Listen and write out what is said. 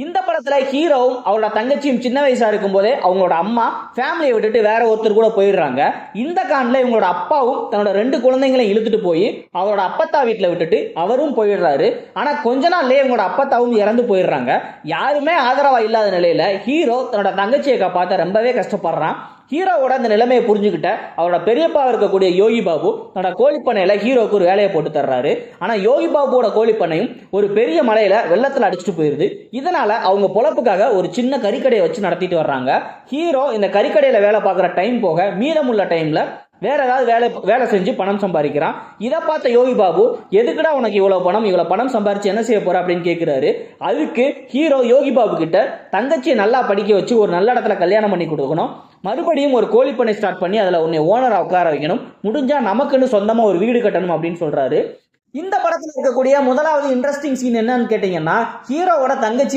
இந்த படத்துல ஹீரோவும் அவரோட தங்கச்சியும் சின்ன வயசா இருக்கும் போதே அவங்களோட அம்மா ஃபேமிலியை விட்டுட்டு வேற ஒருத்தர் கூட போயிடுறாங்க. இந்த காண்டில் இவங்களோட அப்பாவும் தன்னோட 2 குழந்தைங்களையும் இழுத்துட்டு போய் அவரோட அப்பத்தா வீட்டில் விட்டுட்டு அவரும் போயிடுறாரு. ஆனா கொஞ்ச நாள்லயே இவங்களோட அப்பத்தாவும் இறந்து போயிடுறாங்க. யாருமே ஆதரவா இல்லாத நிலையில ஹீரோ தன்னோட தங்கச்சியை காப்பாற்ற ரொம்பவே கஷ்டப்படுறான். ஹீரோவோட அந்த நிலைமையை புரிஞ்சுக்கிட்ட அவரோட பெரியப்பா இருக்கக்கூடிய யோகி பாபு தன்னோட கோழிப்பண்ணையில ஹீரோக்கு ஒரு வேலையை போட்டு தர்றாரு. ஆனா யோகி பாபுவோட கோழிப்பண்ணையும் ஒரு பெரிய மலையில வெள்ளத்துல அடிச்சுட்டு போயிருது. இதனால அவங்க பொழப்புக்காக ஒரு சின்ன கறிக்கடையை வச்சு நடத்திட்டு வர்றாங்க. ஹீரோ இந்த கறிக்கடையில வேலை பார்க்குற டைம் போக மீதமுள்ள டைம்ல வேற ஏதாவது வேலை செஞ்சு பணம் சம்பாதிக்கிறான். இதை பார்த்த யோகி பாபு, எதுக்குடா உனக்கு இவ்வளவு பணம் சம்பாரிச்சு என்ன செய்ய போற அப்படின்னு கேட்கிறாரு. அதுக்கு ஹீரோ யோகி பாபு கிட்ட தங்கச்சியை நல்லா படிக்க வச்சு ஒரு நல்ல இடத்துல கல்யாணம் பண்ணி கொடுக்கணும், மறுபடியும் ஒரு கோழிப்பண்ணை ஸ்டார்ட் பண்ணி அதுல உன்னை ஓனரா உட்கார வைக்கணும், முடிஞ்சா நமக்குன்னு சொந்தமா ஒரு வீடு கட்டணும் அப்படின்னு சொல்றாரு. இந்த படத்துல இருக்கக்கூடிய முதலாவது இன்ட்ரெஸ்டிங் சீன் என்னன்னு கேட்டீங்கன்னா, ஹீரோவோட தங்கச்சி